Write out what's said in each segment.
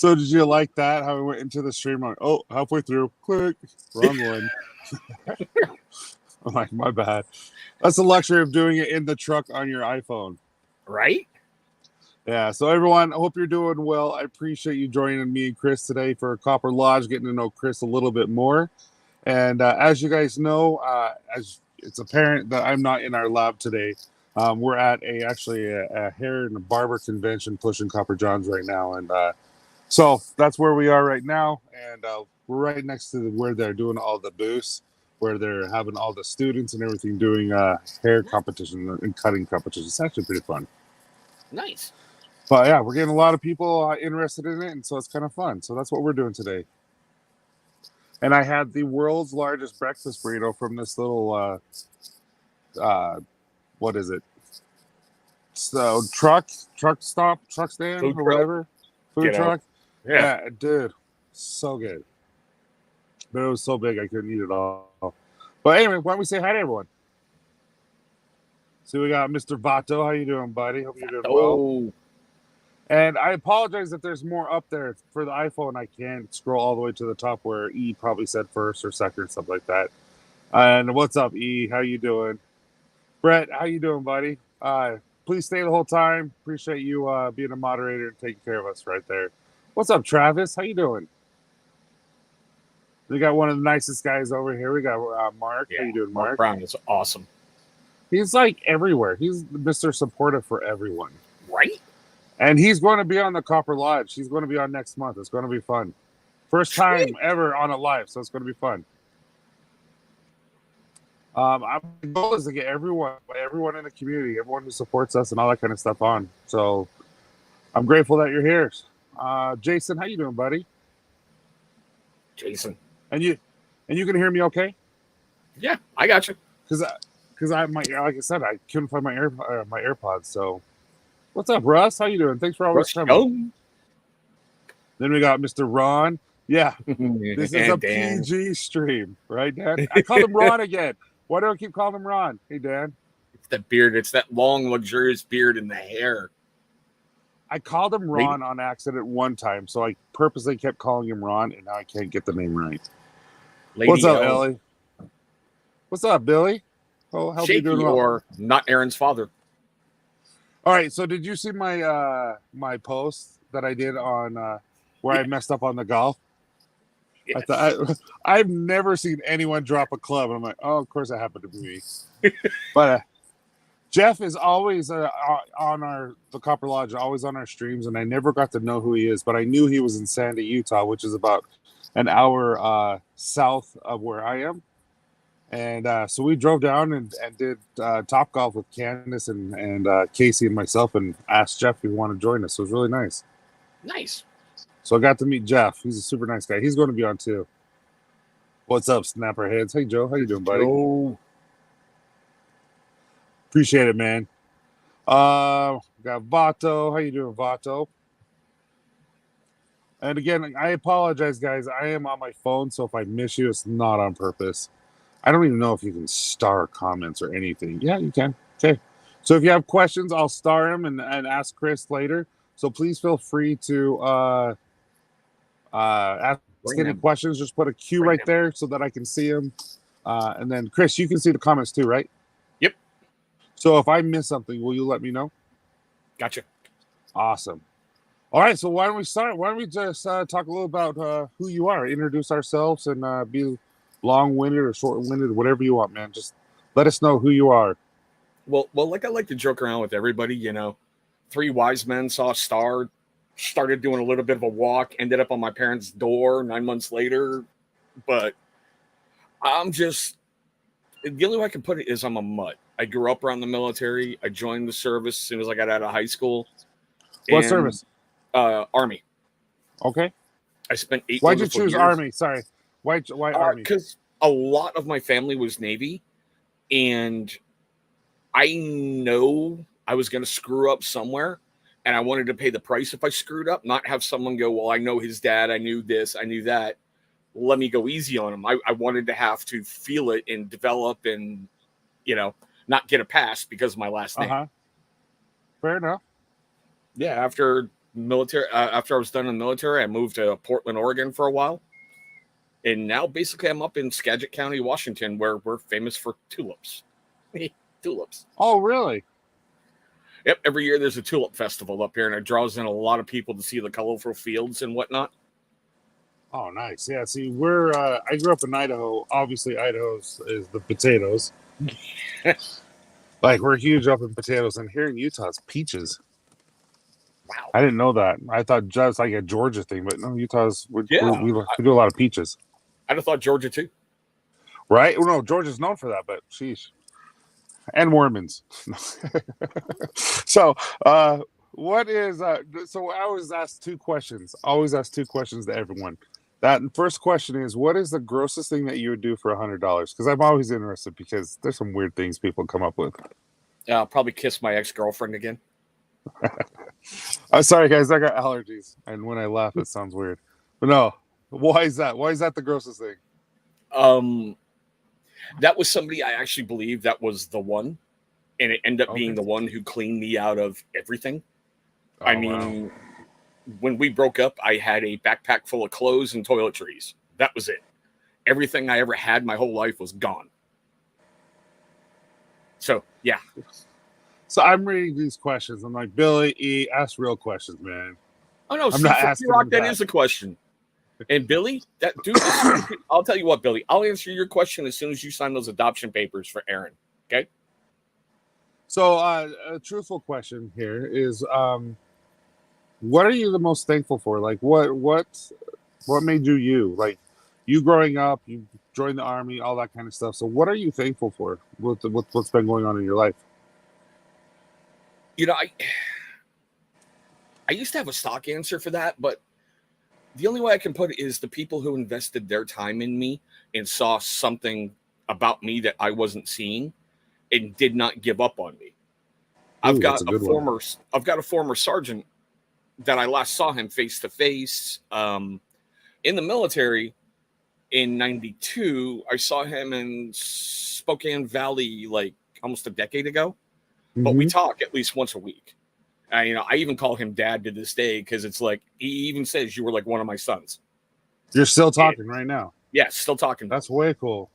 So did you like that? How we went into the stream? Like, oh, halfway through, click, wrong one. I'm like, my bad. That's the luxury of doing it in the truck on your iPhone. Right? Yeah. So everyone, I hope you're doing well. I appreciate you joining me and Chris today for Copper Lodge, getting to know Chris a little bit more. And as you guys know, as it's apparent that I'm not in our lab today. We're at a hair and a barber convention pushing Copper Johns right now. And so that's where we are right now. And we're right next to where they're doing all the booths, where they're having all the students and everything doing hair competition and cutting competition. It's actually pretty fun. Nice. But yeah, we're getting a lot of people interested in it. And so it's kind of fun. So that's what we're doing today. And I had the world's largest breakfast burrito from this little, what is it? So truck stand, Food or whatever. Food truck. Yeah, dude, so good. But it was so big I couldn't eat it all. But anyway, why don't we say hi to everyone? So we got Mr. Vato. How you doing, buddy? Hope you're doing well. And I apologize if there's more up there for the iPhone. I can't scroll all the way to the top where E probably said first or second, stuff like that. And what's up, E? How you doing? Brett, how you doing, buddy? Please stay the whole time. Appreciate you being a moderator and taking care of us right there. What's up, Travis? How you doing? We got one of the nicest guys over here. We got Mark. Yeah, how you doing, Mark? Brown is awesome. He's like everywhere. He's Mr. Supportive for everyone. Right? And he's going to be on the Copper Lodge. He's going to be on next month. It's going to be fun. First time ever on a live, so it's going to be fun. My goal is to get everyone in the community, everyone who supports us and all that kind of stuff on. So I'm grateful that you're here. Jason, how you doing, buddy? Jason. And you can hear me okay? Yeah, I got you. Because like I said, I couldn't find my AirPods. So what's up, Russ? How you doing? Thanks for always coming. Then we got Mr. Ron. Yeah, this is a Dan. PG stream, right, Dan? I called him Ron again. Why do I keep calling him Ron? Hey, Dan. It's that beard. It's that long, luxurious beard in the hair. I called him Ron on accident one time, so I purposely kept calling him Ron, and now I can't get the name right. What's up, Ellie? What's up, Billy? Oh, how you doing? Or not Aaron's father. All right, so did you see my my post that I did on where I messed up on the golf? Yes. I've never seen anyone drop a club, and I'm like, oh, of course that happened to be me. But Jeff is always on the Copper Lodge, always on our streams, and I never got to know who he is, but I knew he was in Sandy, Utah, which is about an hour south of where I am. And so we drove down and did Top Golf with Candace and Casey and myself, and asked Jeff if he wanted to join us. So it was really nice. Nice. So I got to meet Jeff. He's a super nice guy. He's going to be on too. What's up, Snapperheads? Hey, Joe. How you doing, buddy? Joe. Appreciate it, man. Got Vato. How you doing, Vato? And again, I apologize, guys. I am on my phone, so if I miss you, it's not on purpose. I don't even know if you can star comments or anything. Yeah, you can. Okay. So if you have questions, I'll star them and ask Chris later. So please feel free to ask any questions. Just put a Q right there so that I can see them. And then, Chris, you can see the comments too, right? Yep. So if I miss something, will you let me know? Gotcha. Awesome. All right. So why don't we start? Why don't we just talk a little about who you are, introduce ourselves, and be long-winded or short-winded, whatever you want, man. Just let us know who you are. Well, like I like to joke around with everybody, you know. 3 wise men saw a star, started doing a little bit of a walk, ended up on my parents' door 9 months later. But I'm just, the only way I can put it is I'm a mutt. I grew up around the military. I joined the service as soon as I got out of high school. What service? Army. Okay. I spent 8 Why'd you choose years. Army? Sorry. Why Army? Because a lot of my family was Navy, and I know I was going to screw up somewhere, and I wanted to pay the price if I screwed up, not have someone go, well, I know his dad, I knew this, I knew that. Let me go easy on him. I wanted to have to feel it and develop and, you know, not get a pass because of my last name. Fair enough. Yeah, after military. After I was done in the military, I moved to Portland, Oregon for a while, and now basically I'm up in Skagit County, Washington, where we're famous for tulips. Tulips. Oh, really? Yep. Every year there's a tulip festival up here, and it draws in a lot of people to see the colorful fields and whatnot. Oh, nice. Yeah. See, I grew up in Idaho. Obviously, Idaho's is the potatoes. Like, we're huge up in potatoes, and here in Utah, it's peaches. Wow. I didn't know that. I thought just like a Georgia thing, but no, Utah's we do a lot of peaches. I'd have thought Georgia too. Right? Well, no, Georgia's known for that, but sheesh. And Mormons. So, what is so I always ask two questions. Always ask two questions to everyone. That first question is, what is the grossest thing that you would do for $100? Because I'm always interested, because there's some weird things people come up with. I'll probably kiss my ex-girlfriend again. I'm sorry, guys. I got allergies, and when I laugh, it sounds weird. But no, why is that? Why is that the grossest thing? That was somebody I actually believed that was the one, and it ended up being the one who cleaned me out of everything. Oh, I mean, when we broke up, I had a backpack full of clothes and toiletries. That was it. Everything I ever had my whole life was gone. So, yeah. So I'm reading these questions. I'm like, Billy, ask real questions, man. Oh, no. I'm not asking Rock, that is a question. And Billy, that dude, I'll tell you what, Billy, I'll answer your question as soon as you sign those adoption papers for Aaron. Okay. So, a truthful question here is, what are you the most thankful for? Like, what made you you? Like, you growing up, you joined the army, all that kind of stuff. So, what are you thankful for with what's been going on in your life? You know, I used to have a stock answer for that, but the only way I can put it is the people who invested their time in me and saw something about me that I wasn't seeing and did not give up on me. I've got a former sergeant that I last saw him face to face in the military in '92. I saw him in Spokane Valley like almost a decade ago, but we talk at least once a week. I even call him Dad to this day, because it's like he even says you were like one of my sons. You're still talking right now? Yeah, still talking. That's way cool.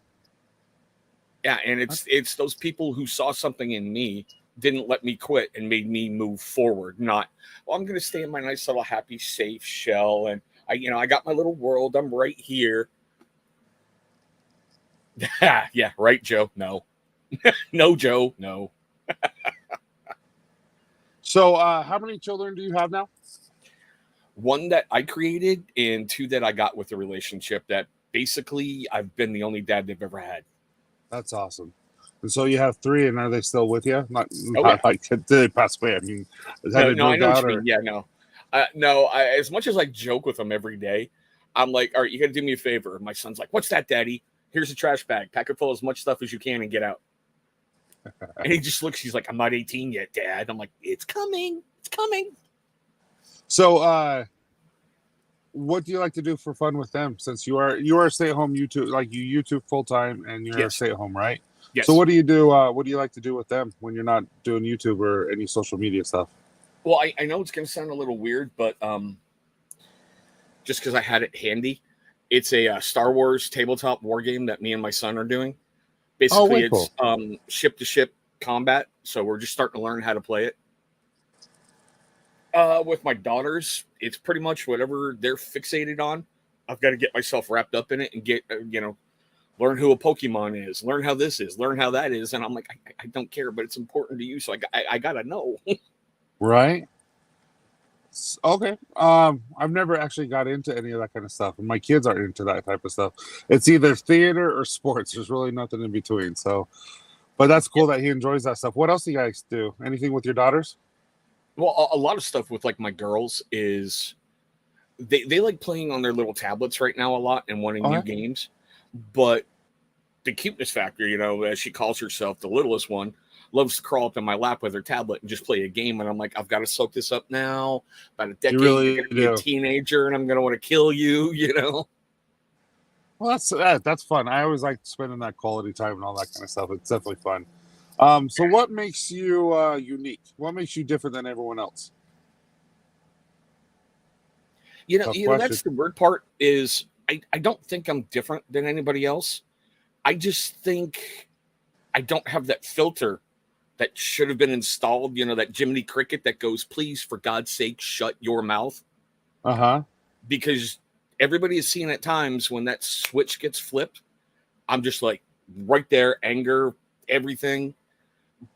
Yeah, and it's those people who saw something in me, didn't let me quit, and made me move forward. Not, well, I'm going to stay in my nice little happy, safe shell, and I got my little world. I'm right here. Yeah, right, Joe. No, no, Joe. No. So, how many children do you have now? One that I created, and two that I got with the relationship. That basically I've been the only dad they've ever had. That's awesome. And so you have three, and are they still with you? Not yeah. Like, did they pass away? I mean, no, I know what you mean. Yeah, no. No, as much as I joke with them every day, I'm like, all right, you got to do me a favor. My son's like, what's that, Daddy? Here's a trash bag. Pack it full of as much stuff as you can and get out. And he just looks, he's like, I'm not 18 yet, Dad. I'm like, it's coming. It's coming. So, what do you like to do for fun with them? Since you are a stay-at-home YouTube, like you YouTube full-time, and you're a stay-at-home, right? Yes. So what do you do? What do you like to do with them when you're not doing YouTube or any social media stuff? Well, I know it's going to sound a little weird, but just because I had it handy, it's a Star Wars tabletop war game that me and my son are doing. Basically, it's ship-to-ship combat, so we're just starting to learn how to play it. With my daughters, it's pretty much whatever they're fixated on. I've got to get myself wrapped up in it and get, learn who a Pokemon is, learn how this is, learn how that is. And I'm like, I don't care, but it's important to you, so I got to know. Right. Okay. I've never actually got into any of that kind of stuff, and my kids aren't into that type of stuff. It's either theater or sports. There's really nothing in between. So, but that's cool that he enjoys that stuff. What else do you guys do? Anything with your daughters? Well, a lot of stuff with like my girls is they like playing on their little tablets right now a lot and wanting new games. But the cuteness factor, as she calls herself, the littlest one, loves to crawl up in my lap with her tablet and just play a game. And I'm like, I've got to soak this up now. About a decade, you're going to be a teenager, and I'm going to want to kill you. Well, that's fun. I always like spending that quality time and all that kind of stuff. It's definitely fun. So what makes you unique? What makes you different than everyone else? Tough That's question. the weird part is I don't think I'm different than anybody else. I just think I don't have that filter that should have been installed, that Jiminy Cricket that goes, please, for God's sake, shut your mouth. Uh-huh. Because everybody has seen at times when that switch gets flipped, I'm just like right there, anger, everything.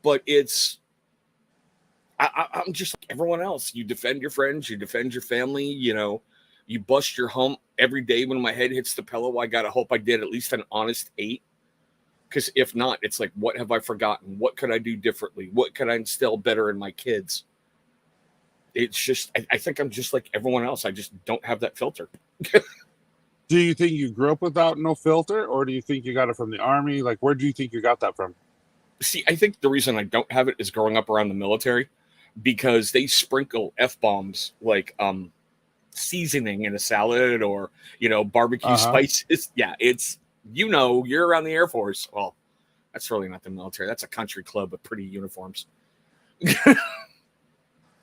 But I'm just like everyone else. You defend your friends, you defend your family, you bust your hump every day when my head hits the pillow. I got to hope I did at least an honest 8. Because if not, it's like, what have I forgotten? What could I do differently? What could I instill better in my kids? It's just, I think I'm just like everyone else. I just don't have that filter. Do you think you grew up without no filter, or do you think you got it from the army? Like, where do you think you got that from? See, I think the reason I don't have it is growing up around the military, because they sprinkle F-bombs like seasoning in a salad or, barbecue Uh-huh. spices. Yeah, you're around the Air Force. Well, that's really not the military. That's a country club with pretty uniforms.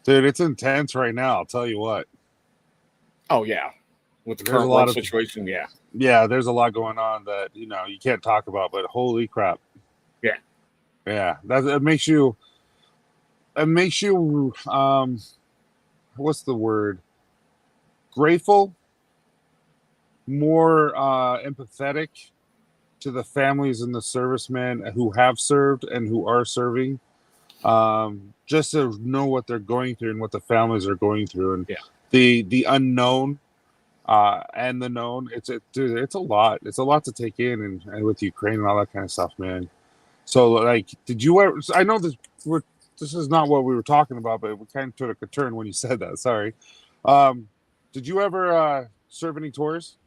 Dude, it's intense right now, I'll tell you what. Oh, yeah. With the There's a current lot world of situation, yeah. Yeah, there's a lot going on that, you can't talk about, but holy crap. Yeah. Yeah. It makes you what's the word? Grateful, more empathetic to the families and the servicemen who have served and who are serving. Just to know what they're going through and what the families are going through, and Yeah. the unknown and the known. Dude, it's a lot. It's a lot to take in, and with Ukraine and all that kind of stuff, man. So, like, did you ever? I know this is not what we were talking about, but we kind of took a turn when you said that. Sorry. Um, did you ever serve any tours?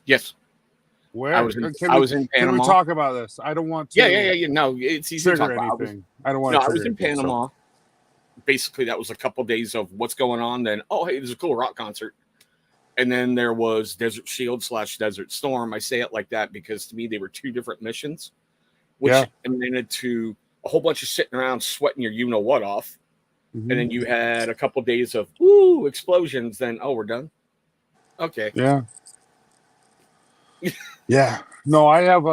Yes. I Where was in can I we was in can we Panama. talk about this? I don't want Yeah, yeah, yeah, to yeah. No, it's easy to talk trigger about. anything. I don't want No, to I was trigger in anything. So, Panama. Basically, that was a couple days of what's going on. Then, oh, hey, there's a cool rock concert. And then there was Desert Shield / Desert Storm. I say it like that because to me they were two different missions, yeah. which amounted to a whole bunch of sitting around sweating your you know what off. And Mhm. then you had a couple days of woo explosions. Then, oh, we're done. Okay. Yeah. Yeah. No, I have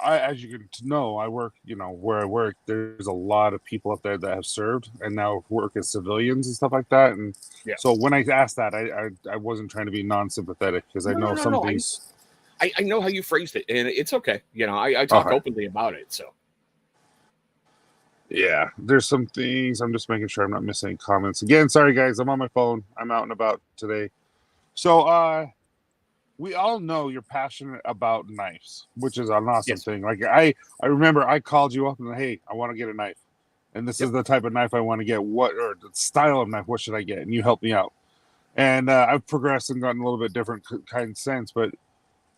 as you can know, I work, where I work, there's a lot of people up there that have served and now work as civilians and stuff like that. And Yeah. so when I asked that, I wasn't trying to be non-sympathetic because I No, no, know no, some no. things. I know how you phrased it, and it's okay. I talk Okay. openly about it. So Yeah, there's some things. I'm just making sure I'm not missing any comments. Again, sorry guys, I'm on my phone. I'm out and about today. So we all know you're passionate about knives, which is an awesome yes. thing. Like I remember I called you up and hey, I want to get a knife. And this is Yep. the type of knife I want to get. What, or the style of knife? What should I get? And you helped me out. And I've progressed and gotten a little bit different kind of sense. But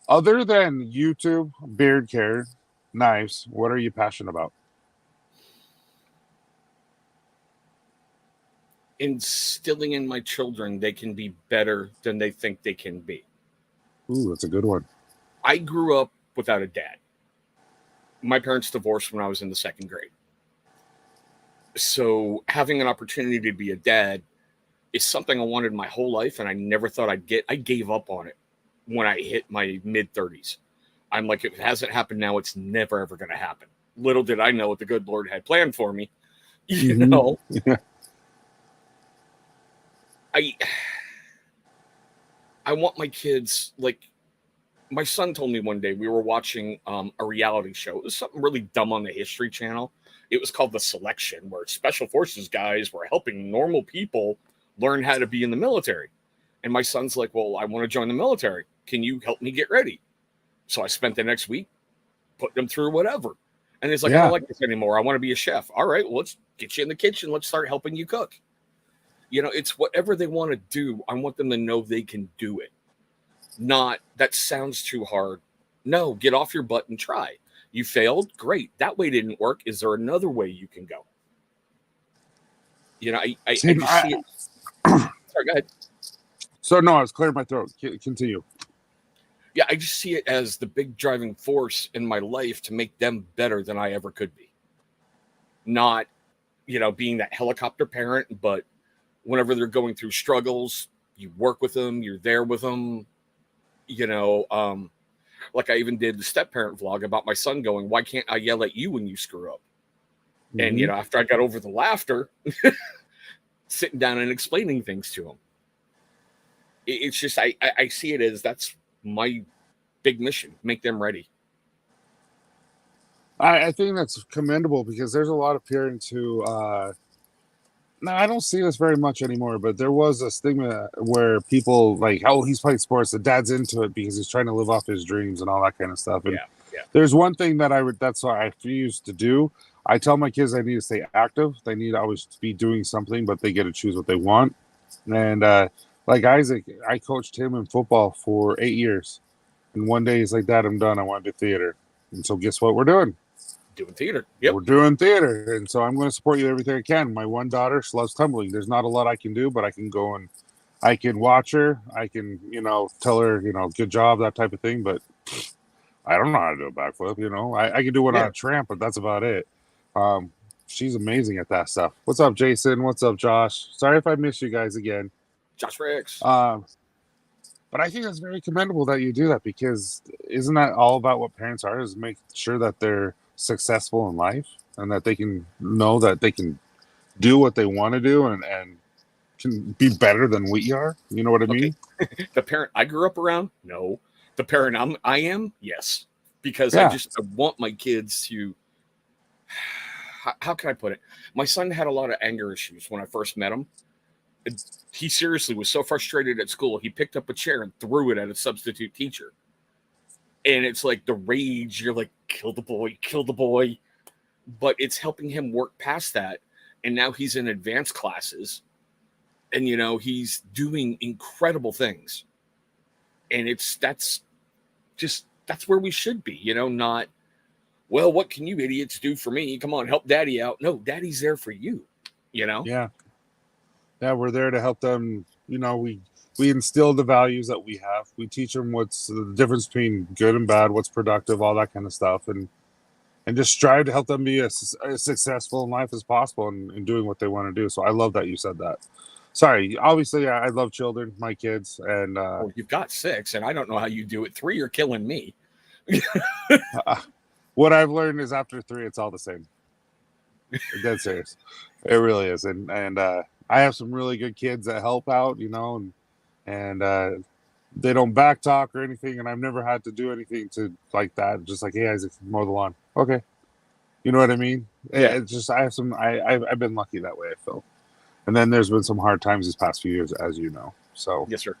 other than YouTube, beard care, knives, what are you passionate about? Instilling in my children they can be better than they think they can be. Ooh, that's a good one. I grew up without a dad. My parents divorced when I was in the 2nd grade. So having an opportunity to be a dad is something I wanted my whole life, and I never thought I'd get. I gave up on it when I hit my mid-30s. I'm like, if it hasn't happened now, it's never ever going to happen. Little did I know what the good Lord had planned for me. Mm-hmm. I I want my kids, like my son told me one day we were watching a reality show. It was something really dumb on the History Channel. It was called The Selection, where special forces guys were helping normal people learn how to be in the military. And my son's like, well, I want to join the military. Can you help me get ready? So I spent the next week putting him through whatever. And he's like, I don't Yeah. like this anymore. I want to be a chef. All right, well, let's get you in the kitchen. Let's start helping you cook. It's whatever they want to do. I want them to know they can do it. Not, that sounds too hard. No, get off your butt and try. You failed? Great. That way didn't work. Is there another way you can go? I See, just see it. Sorry, go ahead. So no, I was clearing my throat. Continue. Yeah, I just see it as the big driving force in my life to make them better than I ever could be. Not, being that helicopter parent, but whenever they're going through struggles, you work with them, you're there with them, you know. Like I even did the step parent vlog about my son going, why can't I yell at you when you screw up? And, you know, after I got over the laughter, sitting down and explaining things to him. It's just, I see it as that's my big mission, make them ready. I think that's commendable because there's a lot of parents who, no, I don't see this very much anymore, but there was a stigma where people like, oh, he's playing sports, the dad's into it because he's trying to live off his dreams and all that kind of stuff. And there's one thing that that's why I refuse to do. I tell my kids I need to stay active. They need to always be doing something, but they get to choose what they want. And like Isaac, I coached him in football for 8 years. And one day he's like, Dad, I'm done. I want to do theater. And so guess what we're doing? Doing theater. Yep. We're doing theater. And so I'm going to support you everything I can. My one daughter, she loves tumbling. There's not a lot I can do, but I can go and I can watch her. I can, you know, tell her, you know, good job, that type of thing. But I don't know how to do a backflip, you know. I can do one on a tramp, but that's about it. She's amazing at that stuff. What's up, Jason? What's up, Josh? Sorry if I missed you guys again. Josh Ricks. But I think it's very commendable that you do that because isn't that all about what parents are, is make sure that they're successful in life and that they can know that they can do what they want to do and can be better than we are. You know what I mean? The parent I grew up around? No. The parent I am? Yes. Because I want my kids to, how can I put it? My son had a lot of anger issues when I first met him. He seriously was so frustrated at school, he picked up a chair and threw it at a substitute teacher. And it's like the rage, you're like, kill the boy. But it's helping him work past that. And now he's in advanced classes. And, you know, he's doing incredible things. And that's where we should be, you know, not, well, what can you idiots do for me? Come on, help daddy out. No, daddy's there for you, you know? Yeah. Yeah, we're there to help them. You know, we instill the values that we have. We teach them what's the difference between good and bad, what's productive, all that kind of stuff. And just strive to help them be as successful in life as possible and doing what they want to do. So I love that you said that. Sorry, obviously I love children, my kids. And well, you've got 6, and I don't know how you do it. 3, you're killing me. What I've learned is after 3, it's all the same. Dead serious. It really is. And I have some really good kids that help out, you know, and they don't backtalk or anything, and I've never had to do anything to like that. Just like, hey, Isaac, mow the lawn. Okay. You know what I mean? Yeah. It's just I've been lucky that way, I feel. And then there's been some hard times these past few years, as you know. So Yes, sir.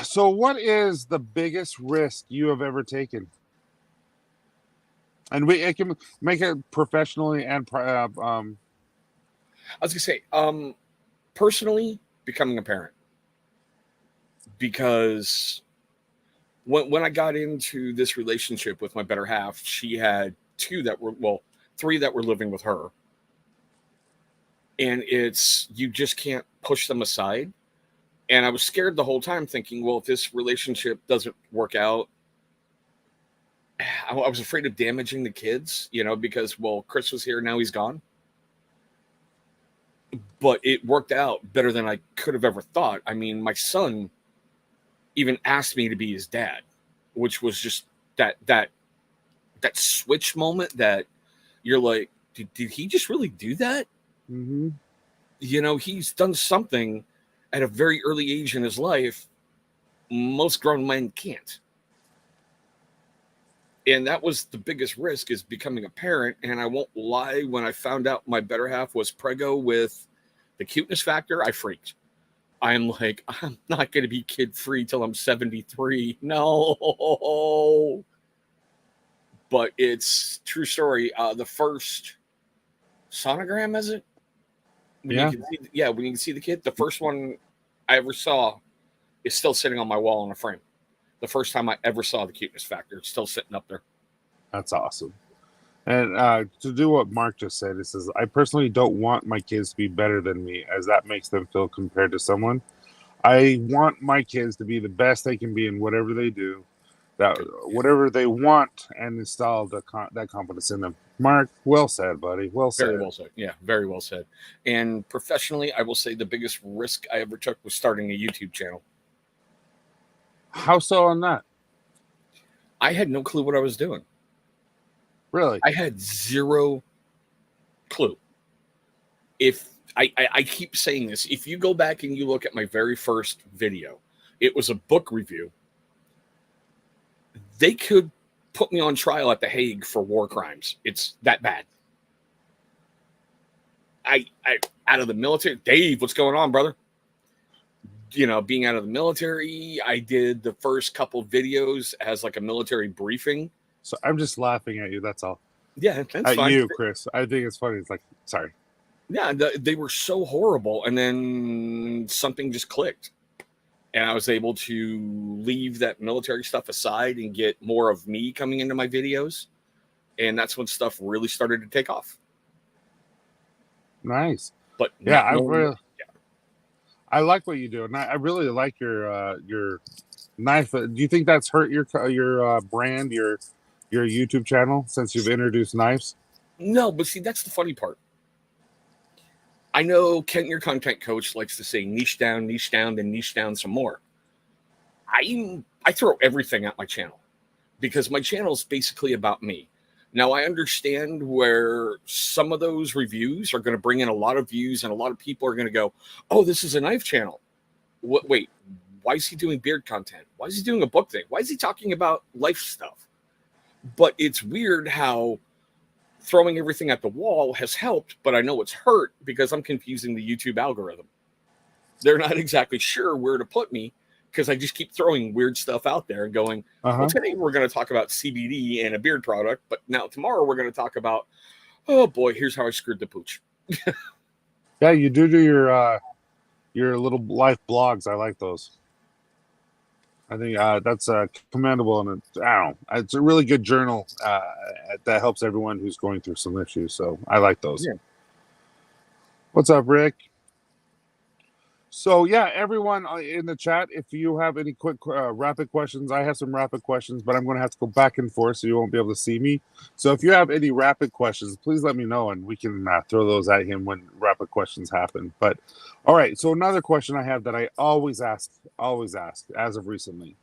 So what is the biggest risk you have ever taken? And it can make it professionally and I was gonna say, personally, becoming a parent, because when I got into this relationship with my better half, she had 3 that were living with her, and you just can't push them aside. And I was scared the whole time, thinking, well, if this relationship doesn't work out, I was afraid of damaging the kids, you know, because, well, Chris was here, now he's gone. But it worked out better than I could have ever thought. I mean, my son even asked me to be his dad, which was just that switch moment that you're like, did he just really do that? Mm-hmm. You know, he's done something at a very early age in his life most grown men can't. And that was the biggest risk, is becoming a parent. And I won't lie, when I found out my better half was preggo with the cuteness factor, I freaked. I'm like, I'm not going to be kid free till I'm 73. No. But it's true story. The first sonogram, is it? When you can see the kid. The first one I ever saw is still sitting on my wall in a frame. The first time I ever saw the cuteness factor, it's still sitting up there. That's awesome. And to do what Mark just said, it says, I personally don't want my kids to be better than me, as that makes them feel compared to someone. I want my kids to be the best they can be in whatever they do. that whatever they want and install that confidence in them. Mark, well said, buddy. Well said. Very well said. Yeah, very well said. And professionally, I will say the biggest risk I ever took was starting a YouTube channel. How so on that? I had no clue what I was doing. Really? I had zero clue. If I keep saying this, if you go back and you look at my very first video, it was a book review. They could put me on trial at The Hague for war crimes. It's that bad. I out of the military. Dave, what's going on, brother? You know, being out of the military, I did the first couple videos as like a military briefing. So I'm just laughing at you. That's all. Yeah, that's at fine. you, Chris. I think it's funny. It's like, sorry. Yeah, they were so horrible, and then something just clicked, and I was able to leave that military stuff aside and get more of me coming into my videos, and that's when stuff really started to take off. Nice. But yeah, I like what you do, and I really like your knife. Do you think that's hurt your brand, your YouTube channel since you've introduced knives? No, but see, that's the funny part. I know Kent, your content coach, likes to say niche down, then niche down some more. I throw everything at my channel because my channel is basically about me. Now, I understand where some of those reviews are going to bring in a lot of views and a lot of people are going to go, oh, this is a knife channel. Wait, why is he doing beard content? Why is he doing a book thing? Why is he talking about life stuff? But it's weird how throwing everything at the wall has helped, but I know it's hurt because I'm confusing the YouTube algorithm. They're not exactly sure where to put me because I just keep throwing weird stuff out there and going, well, today we're going to talk about CBD and a beard product, but now tomorrow we're going to talk about, oh boy, here's how I screwed the pooch. Yeah, you do your little life blogs. I like those. I think that's commendable, and it's a really good journal that helps everyone who's going through some issues. So I like those. Yeah. What's up, Rick? So yeah, everyone in the chat, if you have any quick rapid questions, I have some rapid questions, but I'm going to have to go back and forth, so you won't be able to see me. So if you have any rapid questions, please let me know, and we can throw those at him when rapid questions happen. But all right, so another question I have that I always ask as of recently.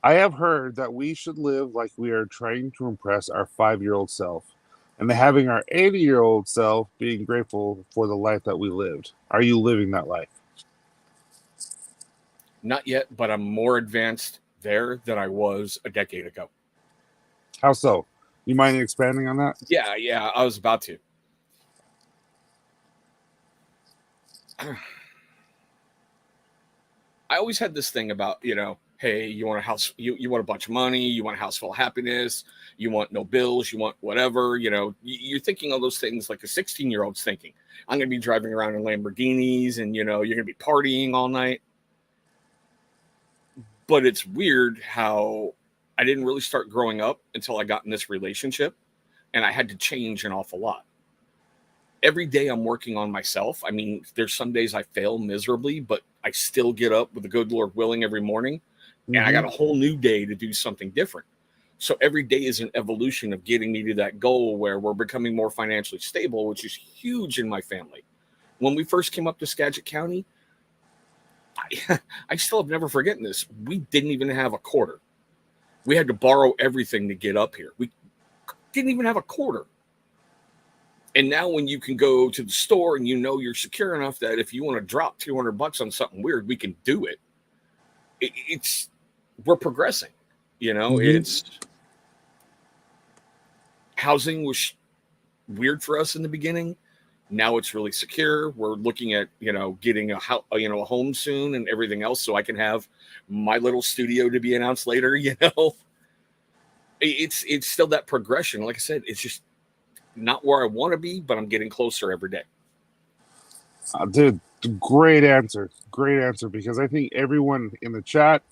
I have heard that we should live like we are trying to impress our 5-year-old self, and having our 80-year-old self being grateful for the life that we lived. Are you living that life? Not yet, but I'm more advanced there than I was a decade ago. How so? You mind expanding on that? Yeah, I was about to. I always had this thing about, hey, you want a house, you want a bunch of money, you want a house full of happiness, you want no bills, you want whatever, you're thinking all those things like a 16-year-old's thinking. I'm going to be driving around in Lamborghinis and, you're going to be partying all night. But it's weird how I didn't really start growing up until I got in this relationship, and I had to change an awful lot. Every day I'm working on myself. I mean, there's some days I fail miserably, but I still get up with the good Lord willing every morning, and I got a whole new day to do something different. So every day is an evolution of getting me to that goal where we're becoming more financially stable, which is huge in my family. When we first came up to Skagit County, I still have never forgotten this. We didn't even have a quarter. We had to borrow everything to get up here. We didn't even have a quarter. And now when you can go to the store and you're secure enough that if you want to drop $200 on something weird, we can do it. We're progressing. It's housing was weird for us in the beginning. Now it's really secure. We're looking at, getting a home soon and everything else so I can have my little studio to be announced later, It's still that progression. Like I said, it's just not where I want to be, but I'm getting closer every day. Dude, great answer. Great answer, because I think everyone in the chat,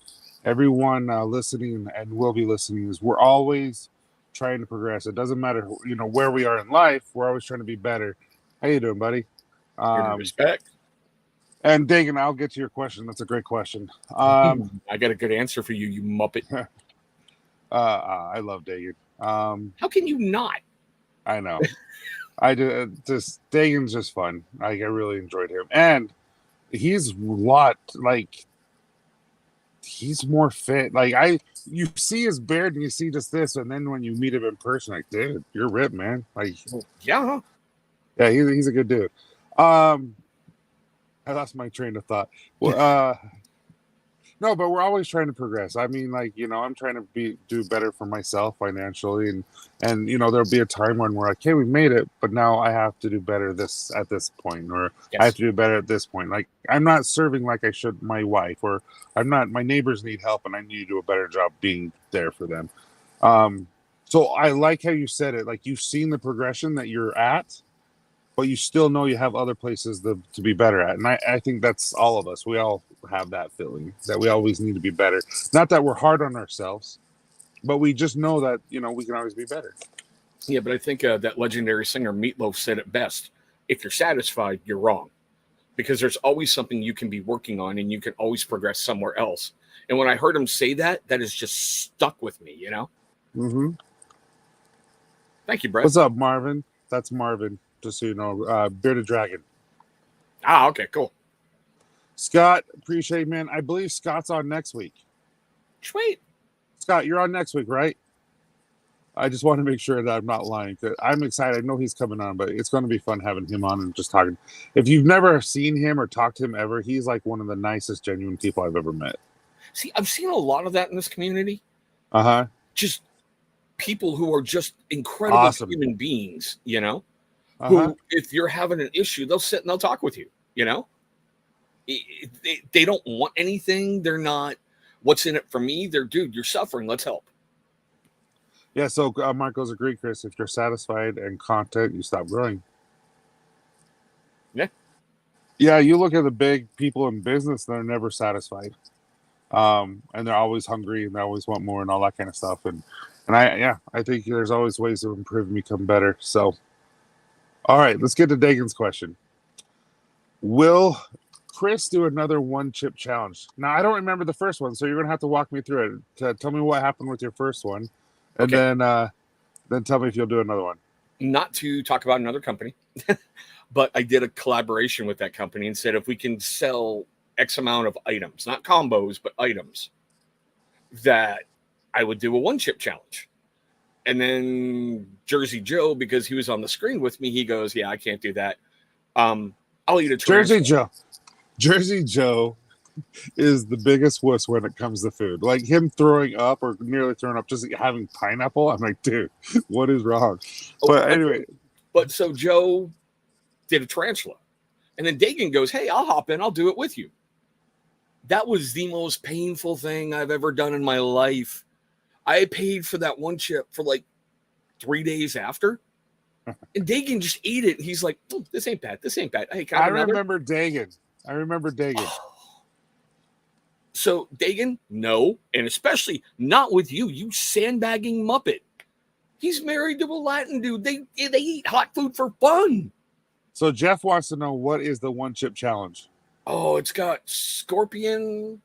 everyone listening and will be listening, is we're always trying to progress. It doesn't matter, where we are in life. We're always trying to be better. How you doing, buddy? Respect. And Dagan, I'll get to your question. That's a great question. I got a good answer for you, you muppet. I love Dagan. How can you not? I know. I do. Just Dagan's just fun. I really enjoyed him, and he's a lot like he's more fit. Like you see his beard and you see just this, and then when you meet him in person, like, dude, you're ripped, man. Like, Yeah. yeah, he's a good dude. I lost my train of thought. Well, no, but we're always trying to progress. I mean, like, I'm trying to do better for myself financially, and there'll be a time when we're like, hey, we made it, but now I have to do better at this point, or I have Yes. to do better at this point. Like, I'm not serving like I should my wife, or I'm not. My neighbors need help, and I need to do a better job being there for them. So I like how you said it. Like, you've seen the progression that you're at, but you still know you have other places to be better at. And I think that's all of us. We all have that feeling that we always need to be better. Not that we're hard on ourselves, but we just know that, we can always be better. Yeah, but I think that legendary singer Meatloaf said it best. If you're satisfied, you're wrong. Because there's always something you can be working on and you can always progress somewhere else. And when I heard him say that, that has just stuck with me, Mm-hmm. Thank you, Brett. What's up, Marvin? That's Marvin, just so you know. Bearded Dragon. Ah, okay, cool. Scott, appreciate, man. I believe Scott's on next week. Sweet. Scott, you're on next week, right? I just want to make sure that I'm not lying. I'm excited. I know he's coming on, but it's going to be fun having him on and just talking. If you've never seen him or talked to him ever, he's like one of the nicest, genuine people I've ever met. See, I've seen a lot of that in this community. Uh-huh. Just people who are just incredible Awesome. human beings, Uh-huh. who, if you're having an issue, they'll sit and they'll talk with you, They don't want anything. They're not, what's in it for me? They're, dude, you're suffering. Let's help. Yeah, so Marco's agreed, Chris. If you're satisfied and content, you stop growing. Yeah. Yeah, you look at the big people in business, they're never satisfied. And they're always hungry and they always want more and all that kind of stuff. And I think there's always ways to improve and become better. So, all right, let's get to Dagan's question. Will Chris do another one chip challenge? Now, I don't remember the first one, so you're going to have to walk me through it. Tell me what happened with your first one. And then tell me if you'll do another one. Not to talk about another company, but I did a collaboration with that company and said if we can sell X amount of items, not combos, but items, that I would do a one chip challenge. And then Jersey Joe, because he was on the screen with me, he goes, yeah, I can't do that. I'll eat a Jersey Joe. Jersey Joe is the biggest wuss when it comes to food. Like him throwing up or nearly throwing up, just having pineapple. I'm like, dude, what is wrong? But anyway. But so Joe did a tarantula. And then Dagan goes, hey, I'll hop in. I'll do it with you. That was the most painful thing I've ever done in my life. I paid for that one chip for like 3 days after. And Dagan just ate it. And he's like, oh, this ain't bad. This ain't bad. Hey, I remember Dagan. So Dagan, no, and especially not with you. You sandbagging Muppet. He's married to a Latin dude. They eat hot food for fun. So Jeff wants to know, what is the one chip challenge? Oh, it's got scorpion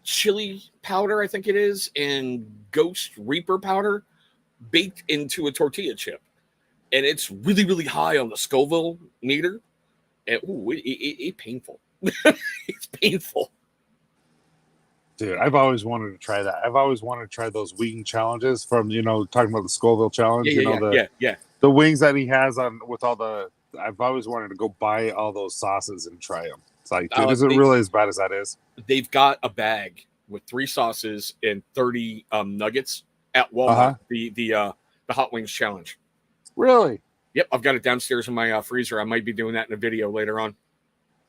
chili powder, I think it is, and ghost reaper powder baked into a tortilla chip. And it's really, really high on the Scoville meter. And it's painful. It's painful. Dude, I've always wanted to try that. I've always wanted to try those wing challenges from, talking about the Scoville challenge. The wings that he has on with all the. I've always wanted to go buy all those sauces and try them. It's like, dude, is it really as bad as that is? They've got a bag with 3 sauces and 30 nuggets at Walmart. The hot wings challenge. Really? Yep, I've got it downstairs in my freezer. I might be doing that in a video later on.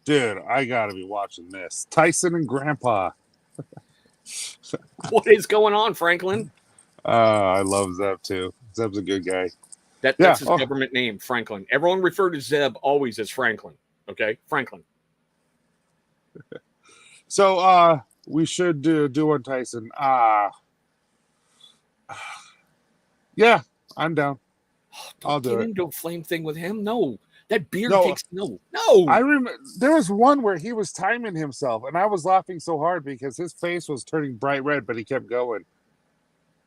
Dude, I gotta be watching this. Tyson and Grandpa. What is going on, Franklin? I love Zeb too. Zeb's a good guy. That's his government name, Franklin. Everyone referred to Zeb always as Franklin. Okay, Franklin. So we should do one Tyson. Yeah, I'm down. I'll do it. Into a flame thing with him? No. That beard takes no. I remember there was one where he was timing himself, and I was laughing so hard because his face was turning bright red, but he kept going.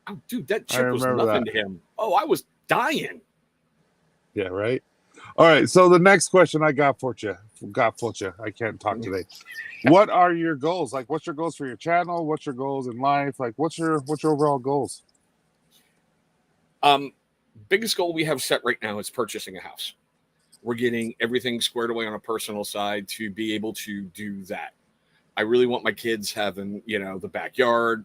Oh, dude, that I chip was remember nothing that. to him. Oh, I was dying. Yeah, right. All right. So the next question I got for you, I can't talk today. What are your goals? Like, what's your goals for your channel? What's your goals in life? Like, what's your overall goals? Um, Biggest goal we have set right now is purchasing a house. We're getting everything squared away on a personal side to be able to do that. I really want my kids having, the backyard.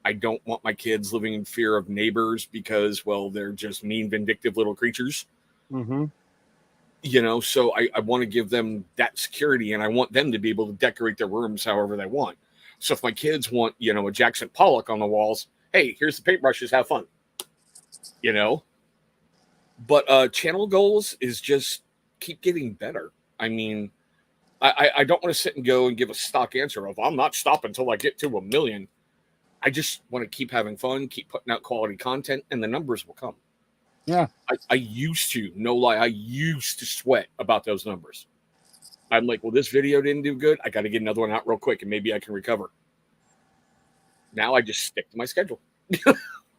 I don't want my kids living in fear of neighbors because, well, they're just mean, vindictive little creatures. Mm-hmm. So I want to give them that security, and I want them to be able to decorate their rooms however they want. So if my kids want, a Jackson Pollock on the walls, hey, here's the paintbrushes, have fun. You know, but channel goals is just keep getting better. I mean, I don't want to sit and go and give a stock answer of I'm not stopping until I get to 1 million. I just want to keep having fun, keep putting out quality content, and the numbers will come. Yeah. I used to, no lie, I used to sweat about those numbers. I'm like, well, this video didn't do good. I got to get another one out real quick, and maybe I can recover. Now I just stick to my schedule.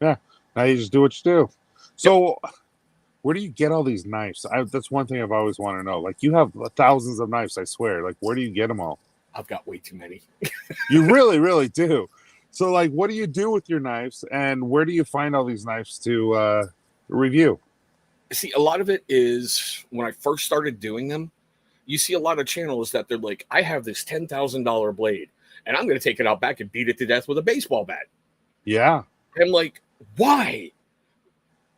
Yeah. Now you just do what you do. So, where do you get all these knives? That's one thing I've always wanted to know. Like, you have thousands of knives, I swear. Like, where do you get them all? I've got way too many. You really, really do. So, like, what do you do with your knives, and where do you find all these knives to review? See, a lot of it is when I first started doing them, you see a lot of channels that they're like, I have this $10,000 blade, and I'm going to take it out back and beat it to death with a baseball bat. Yeah. I'm like, why?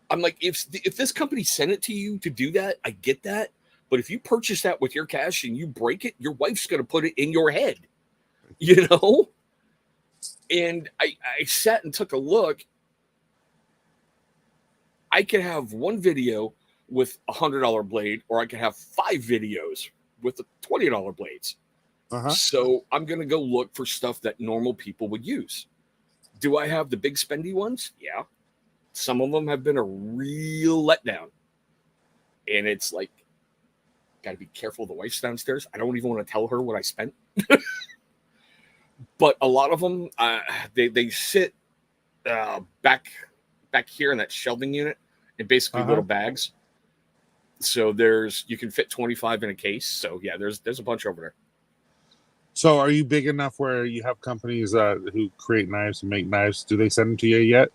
I'm like, if this company sent it to you to do that, I get that. But if you purchase that with your cash and you break it, your wife's going to put it in your head, you know? And I sat and took a look. I could have one video with $100 blade, or I could have 5 videos with the $20 blades. Uh-huh. So I'm going to go look for stuff that normal people would use. Do I have the big spendy ones? Yeah. Some of them have been a real letdown. And it's like, got to be careful. The wife's downstairs. I don't even want to tell her what I spent. But a lot of them, they sit back here in that shelving unit in basically little bags. So you can fit 25 in a case. So yeah, there's a bunch over there. So are you big enough where you have companies who create knives and make knives? Do they send them to you yet?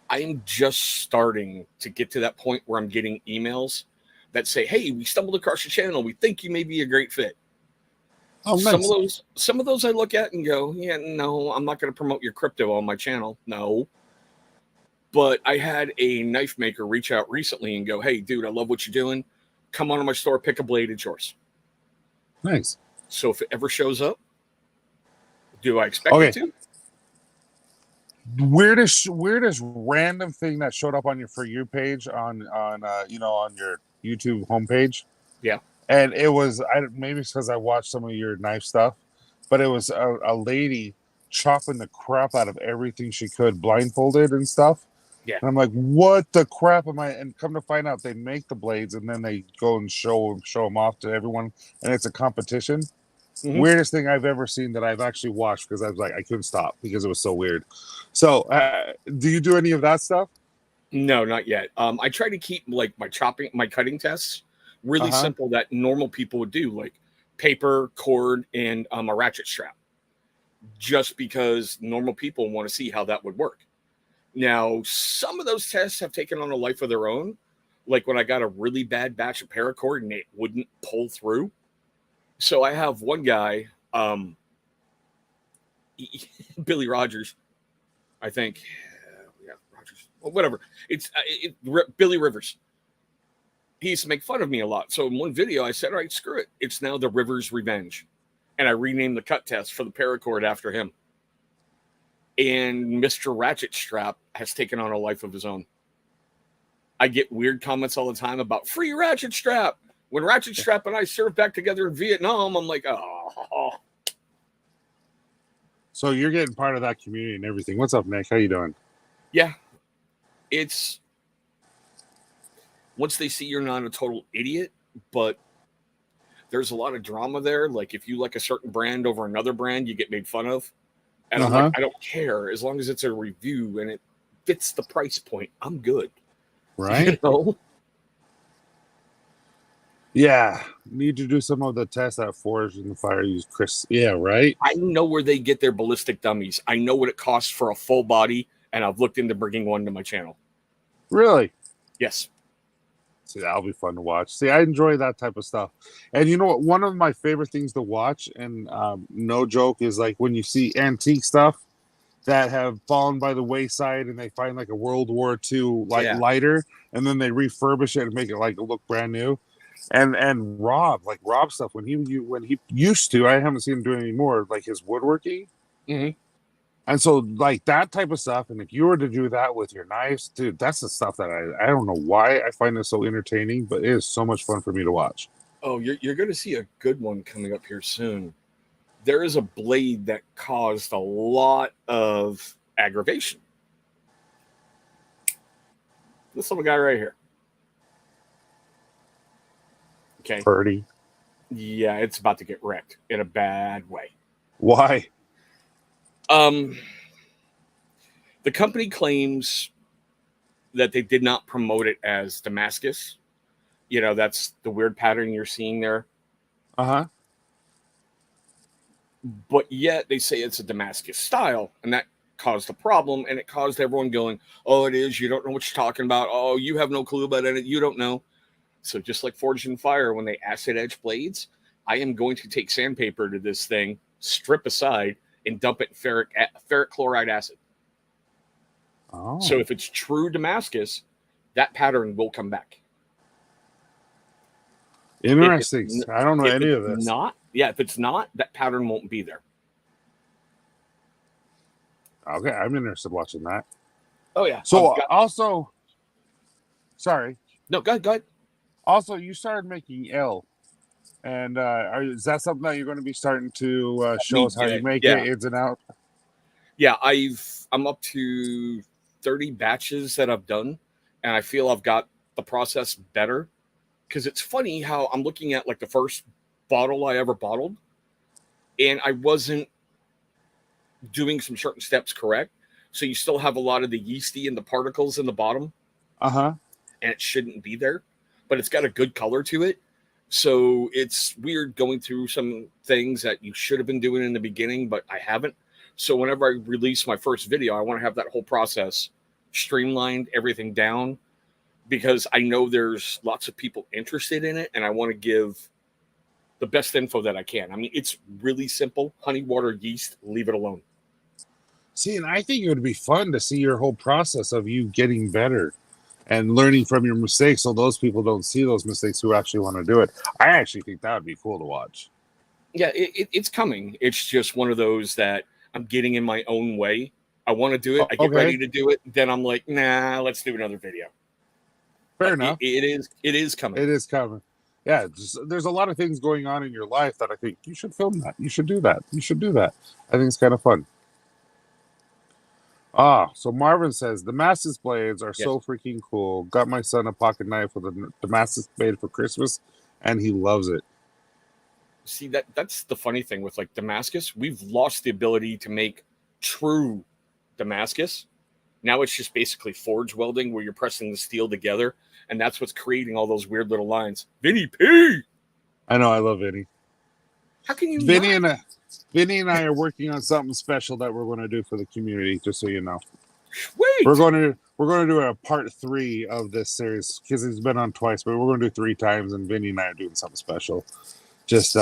I'm just starting to get to that point where I'm getting emails that say, hey, we stumbled across your channel. We think you may be a great fit. Oh, nice. Some of those I look at and go, yeah, no, I'm not going to promote your crypto on my channel. No. But I had a knife maker reach out recently and go, hey, dude, I love what you're doing. Come on to my store, pick a blade, it's yours. Nice. So if it ever shows up, do I expect it to? Weirdest random thing that showed up on your For You page on your YouTube homepage. Yeah. And it was, maybe it's because I watched some of your knife stuff, but it was a lady chopping the crap out of everything she could, blindfolded and stuff. Yeah. And I'm like, what the crap am I? And come to find out, they make the blades and then they go and show them off to everyone, and it's a competition. Mm-hmm. Weirdest thing I've ever seen that I've actually watched because I was like, I couldn't stop because it was so weird. So, do you do any of that stuff? No, not yet. I try to keep like my cutting tests really simple that normal people would do, like paper, cord, and a ratchet strap, just because normal people want to see how that would work. Now, some of those tests have taken on a life of their own, like when I got a really bad batch of paracord and it wouldn't pull through. So I have one guy, Billy Rogers, I think. Yeah, Rogers. Well, whatever. It's Billy Rivers. He used to make fun of me a lot. So in one video, I said, all right, screw it. It's now the Rivers Revenge. And I renamed the cut test for the paracord after him. And Mr. Ratchet Strap has taken on a life of his own. I get weird comments all the time about free Ratchet Strap. When Ratchet Strap and I served back together in Vietnam, I'm like, oh. So you're getting part of that community and everything. What's up, Nick? How you doing? Yeah. It's once they see you're not a total idiot, but there's a lot of drama there. Like if you like a certain brand over another brand, you get made fun of. And I'm like, I don't care as long as it's a review and it fits the price point, I'm good. Right? You know? Yeah. Need to do some of the tests at Forge in the Fire. Use Chris. Yeah, right? I know where they get their ballistic dummies. I know what it costs for a full body, and I've looked into bringing one to my channel. Really? Yes. See, that'll be fun to watch. See, I enjoy that type of stuff. And you know what? One of my favorite things to watch, and no joke, is like when you see antique stuff that have fallen by the wayside and they find like a World War II lighter, and then they refurbish it and make it like look brand new. And Rob stuff when he used to, I haven't seen him do it anymore, like his woodworking. Mm-hmm. And so like that type of stuff, and if you were to do that with your knives, dude, that's the stuff that I don't know why I find it so entertaining, but it is so much fun for me to watch. Oh, you're going to see a good one coming up here soon. There is a blade that caused a lot of aggravation. This little guy right here. Okay. Purdy. Yeah, it's about to get wrecked in a bad way. Why? The company claims that they did not promote it as Damascus. You know, that's the weird pattern you're seeing there. Uh-huh. But yet they say it's a Damascus style, and that caused a problem, and it caused everyone going, oh, it is, you don't know what you're talking about. Oh, you have no clue about it. You don't know. So just like Forged in Fire, when they acid edge blades, I am going to take sandpaper to this thing, strip aside, and dump it in ferric chloride acid. Oh. So if it's true Damascus, that pattern will come back. Interesting. I don't know any of this. If it's not, that pattern won't be there. Okay, I'm interested in watching that. Oh, yeah. So also, sorry. No, go ahead. Also, you started making L. And is that something that you're going to be starting to show us how you make it, ins and out? Yeah, I'm up to 30 batches that I've done, and I feel I've got the process better. Because it's funny how I'm looking at like the first bottle I ever bottled, and I wasn't doing some certain steps correct. So you still have a lot of the yeasty and the particles in the bottom. Uh-huh. And it shouldn't be there, but it's got a good color to it. So it's weird going through some things that you should have been doing in the beginning, but I haven't. So whenever I release my first video, I want to have that whole process streamlined, everything down, because I know there's lots of people interested in it, and I want to give the best info that I can. I mean, it's really simple. Honey, water, yeast, leave it alone. See, and I think it would be fun to see your whole process of you getting better and learning from your mistakes, so those people don't see those mistakes who actually want to do it. I actually think that would be cool to watch. Yeah, it's coming. It's just one of those that I'm getting in my own way. I want to do it. I get ready to do it. Then I'm like, nah, let's do another video. Fair enough. It is coming. It is coming. Yeah, there's a lot of things going on in your life that I think you should film that. You should do that. You should do that. I think it's kind of fun. So Marvin says, Damascus blades are so freaking cool. Got my son a pocket knife with a Damascus blade for Christmas, and he loves it. See, that's the funny thing with like Damascus. We've lost the ability to make true Damascus. Now it's just basically forge welding where you're pressing the steel together, and that's what's creating all those weird little lines. Vinny P! I know, I love Vinny. How can you Vinny and I are working on something special that we're going to do for the community, just so you know. Sweet. We're going to do a part 3 of this series because he's been on twice, but we're going to do 3 times, and Vinny and I are doing something special. Just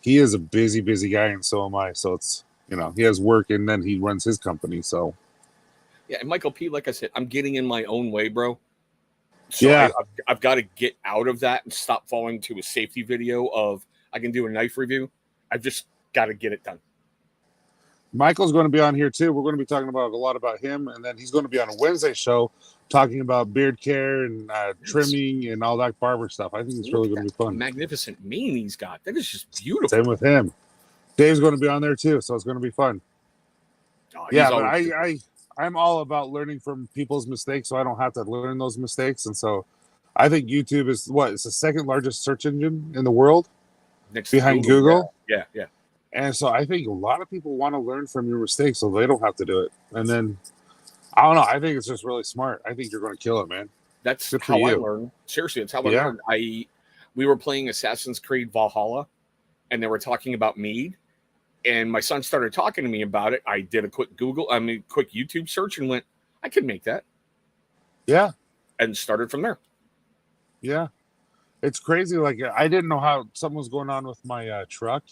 he is a busy guy, and so am I. So it's, you know, he has work and then he runs his company. So yeah, and Michael P, like I said, I'm getting in my own way, bro. So I've got to get out of that and stop falling to a safety video of I can do a knife review. I've just got to get it done. Michael's going to be on here too. We're going to be talking about a lot about him, and then he's going to be on a Wednesday show talking about beard care and trimming and all that barber stuff. I think it's really going to be fun. Magnificent mane he's got. That is just beautiful. Same with him. Dave's going to be on there too, so it's going to be fun. Oh, yeah, but I'm all about learning from people's mistakes, so I don't have to learn those mistakes. And so I think YouTube is it's the second largest search engine in the world, next behind Google. Yeah. And so I think a lot of people want to learn from your mistakes so they don't have to do it. And then I don't know. I think it's just really smart. I think you're going to kill it, man. That's Good for how I you. learned. Seriously, it's how I Yeah. learned. We were playing Assassin's Creed Valhalla, and they were talking about mead. And my son started talking to me about it. I did a quick quick YouTube search and went, I could make that. Yeah. And started from there. Yeah. It's crazy. Like, I didn't know how something was going on with my truck.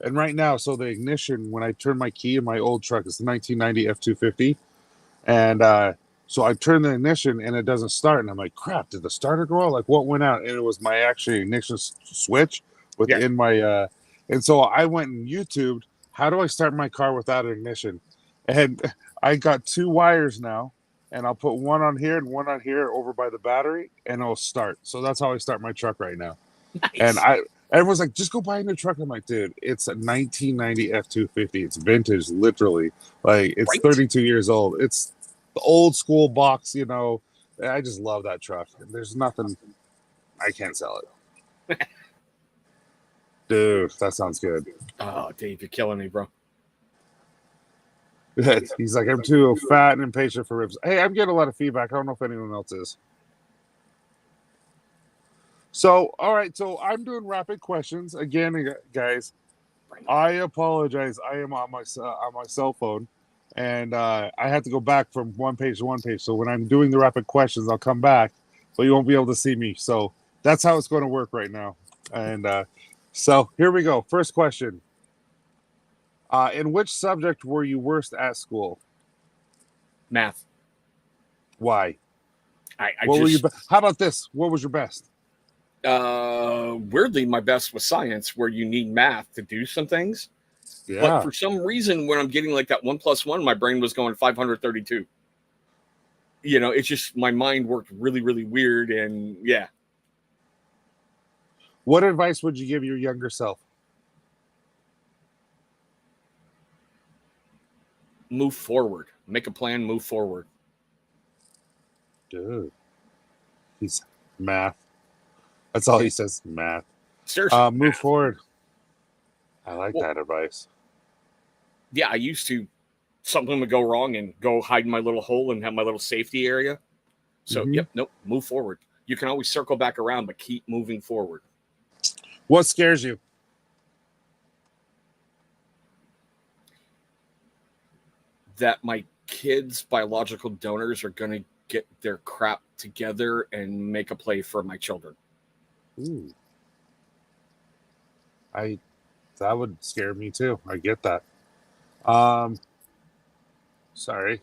And right now, so the ignition, when I turn my key in my old truck, it's the 1990 F250. And so I turn the ignition and it doesn't start. And I'm like, crap, did the starter go out? Like, what went out? And it was my actual ignition switch within my. And so I went and YouTubed, how do I start my car without an ignition? And I got 2 wires now. And I'll put one on here and one on here over by the battery, and it'll start. So that's how I start my truck right now. Nice. And everyone's like, just go buy a new truck. I'm like, dude, it's a 1990 F250. It's vintage, literally. Like, it's Right. 32 years old. It's the old school box, you know. I just love that truck. There's nothing, I can't sell it. Dude, that sounds good. Oh, Dave, you're killing me, bro. He's like, I'm too fat and impatient for ribs. Hey, I'm getting a lot of feedback. I don't know if anyone else is. So, all right. So I'm doing rapid questions again, guys. I apologize. I am on my cell phone, and I have to go back from one page to one page. So when I'm doing the rapid questions, I'll come back, but you won't be able to see me. So that's how it's going to work right now. And so here we go. First question. In which subject were you worst at school? Math. Why? Were you? How about this? What was your best? Weirdly, my best was science, where you need math to do some things. Yeah. But for some reason, when I'm getting like that 1 + 1, my brain was going 532. You know, it's just my mind worked really, really weird. And yeah. What advice would you give your younger self? Move forward. Make a plan, move forward. Dude. He's math. That's all he says, math. Seriously. Move forward. I like that advice. Yeah, I used to, something would go wrong and go hide in my little hole and have my little safety area. So, nope, move forward. You can always circle back around, but keep moving forward. What scares you? That my kids' biological donors are going to get their crap together and make a play for my children. Ooh. That would scare me too. I get that. Sorry.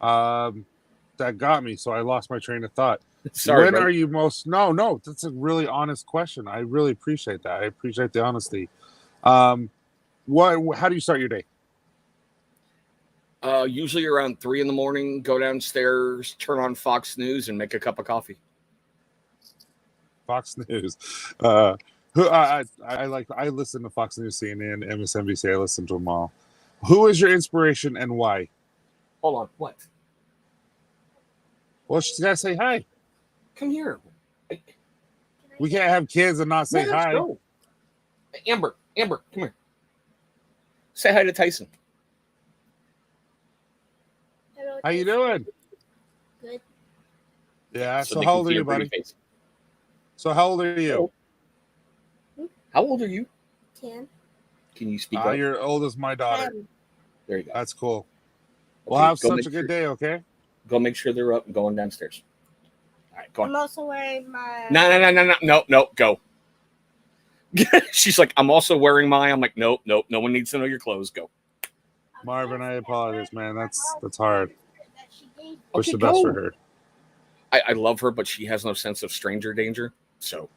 That got me, so I lost my train of thought. Sorry. When are you most? No, that's a really honest question. I really appreciate that. I appreciate the honesty. How do you start your day? Usually around 3 a.m, go downstairs, turn on Fox News, and make a cup of coffee. Fox News. I listen to Fox News, CNN, MSNBC. I listen to them all. Who is your inspiration and why? Hold on. What? Well, she's got to say hi. Come here. We can't have kids and not say hi. Go. Amber, come here. Say hi to Tyson. Hello, How you doing? Good. Yeah. So how old are you, buddy? So how old are you? How old are you? 10. Can you speak up? You're old as my daughter. 10. There you go. That's cool. Okay, We'll have such a good day, okay? Go make sure they're up and going downstairs. All right, go on. I'm also wearing my... No, go. She's like, I'm also wearing my. I'm like, nope. No one needs to know your clothes. Go. Marvin, I apologize, man. That's hard. Wish Okay, the best go. for her. I love her, but she has no sense of stranger danger. So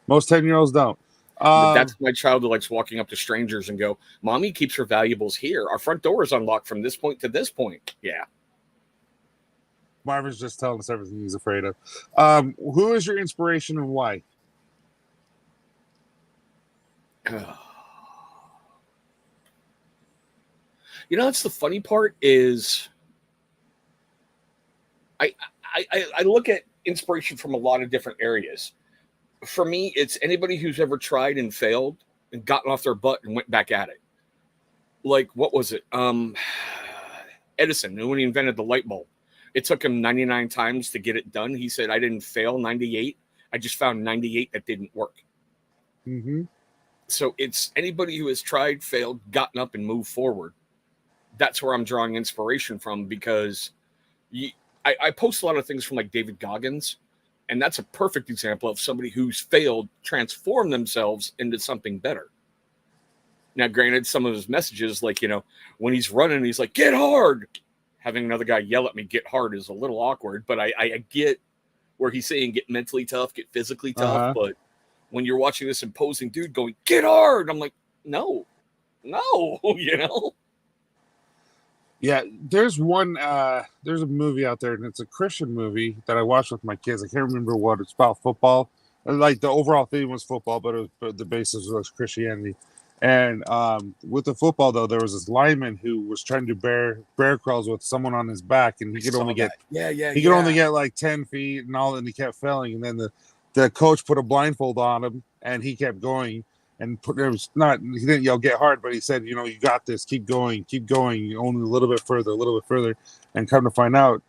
most 10-year-olds don't. that's my child who likes walking up to strangers and go, Mommy keeps her valuables here. Our front door is unlocked from this point to this point. Yeah. Marvin's just telling us everything he's afraid of. Who is your inspiration and why? You know, that's the funny part is I look at inspiration from a lot of different areas. For me, it's anybody who's ever tried and failed and gotten off their butt and went back at it. Like, what was it? Edison, when he invented the light bulb. It took him 99 times to get it done. He said, I didn't fail 98. I just found 98 that didn't work. Mm-hmm. So it's anybody who has tried, failed, gotten up, and moved forward. That's where I'm drawing inspiration from, because I post a lot of things from like David Goggins, and that's a perfect example of somebody who's failed, transformed themselves into something better. Now, granted, some of his messages, like, when he's running, he's like, get hard. Having another guy yell at me, get hard, is a little awkward, but I get where he's saying get mentally tough, get physically tough. Uh-huh. But when you're watching this imposing dude going, get hard, I'm like, no. Yeah, there's a movie out there, and it's a Christian movie that I watched with my kids. I can't remember what it's about. Football, like the overall theme was football, but the basis was Christianity. And with the football, though, there was this lineman who was trying to do bear crawls with someone on his back, and he could only get like 10 feet and all, and he kept failing. And then the coach put a blindfold on him, and he kept going. And he didn't yell get hard, but he said, you got this, keep going, only a little bit further. And come to find out,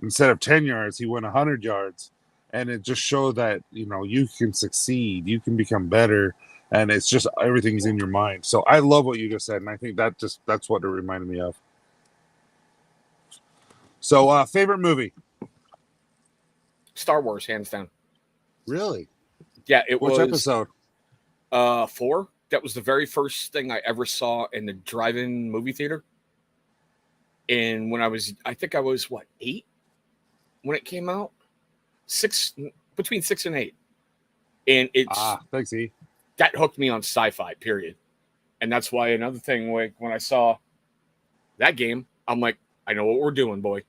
instead of 10 yards, he went 100 yards. And it just showed that, you can succeed, you can become better. And it's just, everything's in your mind. So I love what you just said. And I think that's what it reminded me of. So favorite movie? Star Wars, hands down. Really? Yeah, Which episode? 4. That was the very first thing I ever saw in the drive-in movie theater. And when I think I was 8 when it came out? 6, between 6 and 8. And thanks, E. That hooked me on sci-fi, period. And that's why another thing, like when I saw that game, I'm like, I know what we're doing, boy.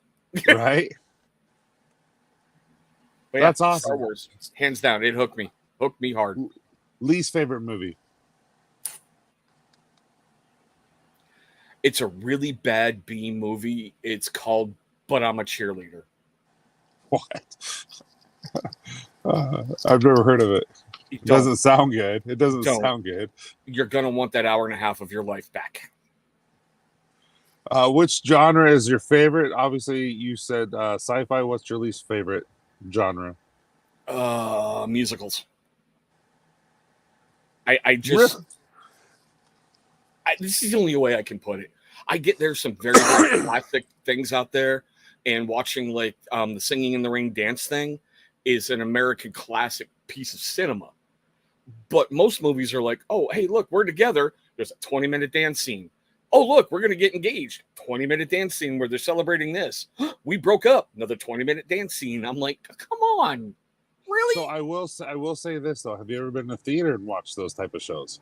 Right? That's awesome. Star Wars, hands down, it hooked me hard. Least favorite movie? It's a really bad B movie. It's called But I'm a Cheerleader. What? I've never heard of it. It doesn't sound good. It doesn't sound good. You're going to want that hour and a half of your life back. Which genre is your favorite? Obviously, you said sci-fi. What's your least favorite genre? Musicals. I just... Really? This is the only way I can put it. I get there's some very, very classic things out there, and watching like the Singing in the Rain dance thing is an American classic piece of cinema. But most movies are like, oh, hey, look, we're together. There's a 20-minute dance scene. Oh, look, we're going to get engaged. 20-minute dance scene where they're celebrating this. We broke up. Another 20-minute dance scene. I'm like, come on. Really? So I will say this, though. Have you ever been in a theater and watched those type of shows?